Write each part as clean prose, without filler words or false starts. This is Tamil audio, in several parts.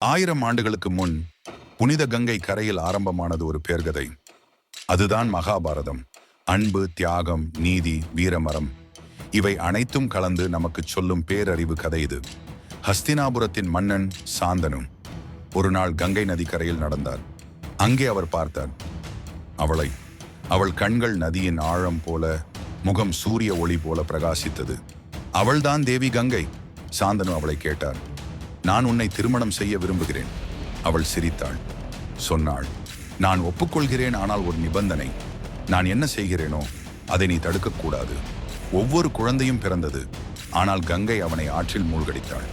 1000 ஆண்டுகளுக்கு முன் புனித கங்கை கரையில் ஆரம்பமானது ஒரு பேர்கதை. அதுதான் மகாபாரதம். அன்பு, தியாகம், நீதி, வீரமரம் இவை அனைத்தும் கலந்து நமக்கு சொல்லும் பேரறிவு கதை இது. ஹஸ்தினாபுரத்தின் மன்னன் சாந்தனு ஒரு நாள் கங்கை நதிக்கரையில் நடந்தார். அங்கே அவர் பார்த்தார் அவளை. அவள் கண்கள் நதியின் ஆழம் போல, முகம் சூரிய ஒளி போல பிரகாசித்தது. அவள்தான் தேவி கங்கை. சாந்தனு அவளை கேட்டார், நான் உன்னை திருமணம் செய்ய விரும்புகிறேன். அவள் சிரித்தாள். சொன்னாள், நான் ஒப்புக்கொள்கிறேன், ஆனால் ஒரு நிபந்தனை. நான் என்ன செய்கிறேனோ அதை நீ தடுக்கக்கூடாது. ஒவ்வொரு குழந்தையும் பிறந்தது, ஆனால் கங்கை அவனை ஆற்றில் மூழ்கடித்தாள்.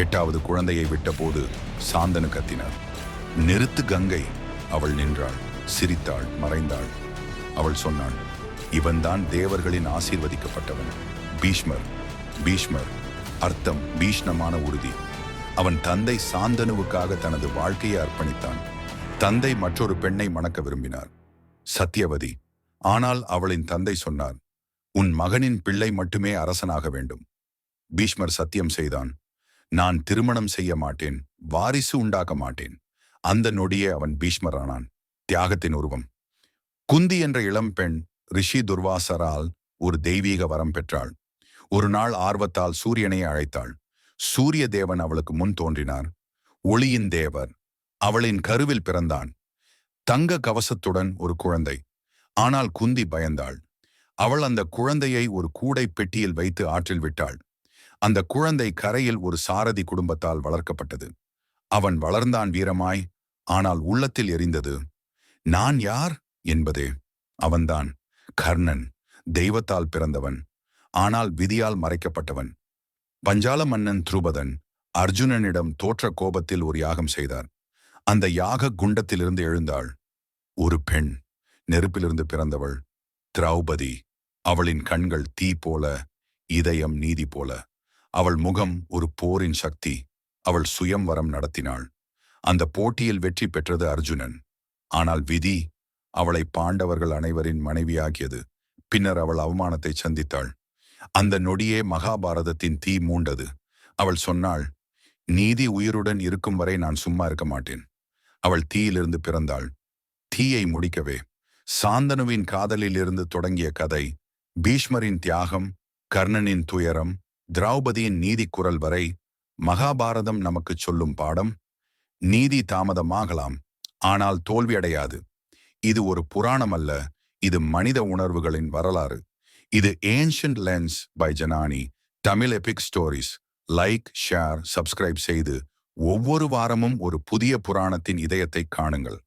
8வது குழந்தையை விட்டபோது சாந்தனு கத்தினார், நிறுத்து கங்கை. அவள் நின்றாள், சிரித்தாள், மறைந்தாள். அவள் சொன்னாள், இவன்தான் தேவர்களின் ஆசீர்வதிக்கப்பட்டவன், பீஷ்மர். பீஷ்மர் அர்த்தம் பீஷ்ணமான உறுதி. அவன் தந்தை சாந்தனுவுக்காக தனது வாழ்க்கையை அர்ப்பணித்தான். தந்தை மற்றொரு பெண்ணை மணக்க விரும்பினார், சத்தியவதி. ஆனால் அவளின் தந்தை சொன்னார், உன் மகனின் பிள்ளை மட்டுமே அரசனாக வேண்டும். பீஷ்மர் சத்தியம் செய்தான், நான் திருமணம் செய்ய மாட்டேன், வாரிசு உண்டாக்க மாட்டேன். அந்த நொடியே அவன் பீஷ்மரானான். தியாகத்தின் உருவம். குந்தி என்ற இளம் பெண் ரிஷி துர்வாசரால் ஒரு தெய்வீக வரம் பெற்றாள். ஒரு நாள் ஆர்வத்தால் சூரியனை அழைத்தாள். சூரிய தேவன் அவளுக்கு முன் தோன்றினார். ஒளியின் தேவர். அவளின் கருவில் பிறந்தான், தங்க கவசத்துடன் ஒரு குழந்தை. ஆனால் குந்தி பயந்தாள். அவள் அந்த குழந்தையை ஒரு கூடை பெட்டியில் வைத்து ஆற்றில் விட்டாள். அந்த குழந்தை கரையில் ஒரு சாரதி குடும்பத்தால் வளர்க்கப்பட்டது. அவன் வளர்ந்தான் வீரமாய், ஆனால் உள்ளத்தில் எரிந்தது. நான் யார் என்பதே. அவன்தான் கர்ணன், தெய்வத்தால் பிறந்தவன், ஆனால் விதியால் மறைக்கப்பட்டவன். பஞ்சால மன்னன் துருபதன் அர்ஜுனனிடம் தோற்ற கோபத்தில் ஒரு யாகம் செய்தார். அந்த யாக குண்டத்திலிருந்து எழுந்தாள் ஒரு பெண், நெருப்பிலிருந்து பிறந்தவள், திரௌபதி. அவளின் கண்கள் தீ போல, இதயம் நீதி போல. அவள் முகம் ஒரு போரின் சக்தி. அவள் சுயம்வரம் நடத்தினாள். அந்த போட்டியில் வெற்றி பெற்றது அர்ஜுனன். ஆனால் விதி அவளை பாண்டவர்கள் அனைவரின் மனைவியாக்கியது. பின்னர் அவள் அவமானத்தை சந்தித்தாள். அந்த நொடியே மகாபாரதத்தின் தீ மூண்டது. அவள் சொன்னாள், நீதி உயிருடன் இருக்கும் வரை நான் சும்மா இருக்க மாட்டேன். அவள் தீயிலிருந்து பிறந்தாள். தீயை முடிக்கவே சாந்தனுவின் காதலில் இருந்து தொடங்கிய கதை, பீஷ்மரின் தியாகம், கர்ணனின் துயரம், திரௌபதியின் நீதி குரல் வரை மகாபாரதம் நமக்கு சொல்லும் பாடம், நீதி தாமதமாகலாம், ஆனால் தோல்வியடையாது. இது ஒரு புராணம் அல்ல, இது மனித உணர்வுகளின் வரலாறு. இது ancient lens by Janani, Tamil epic stories. Like, share, subscribe செய்து ஒவ்வொரு வாரமும் ஒரு புதிய புராணத்தின் இதயத்தை காணுங்கள்.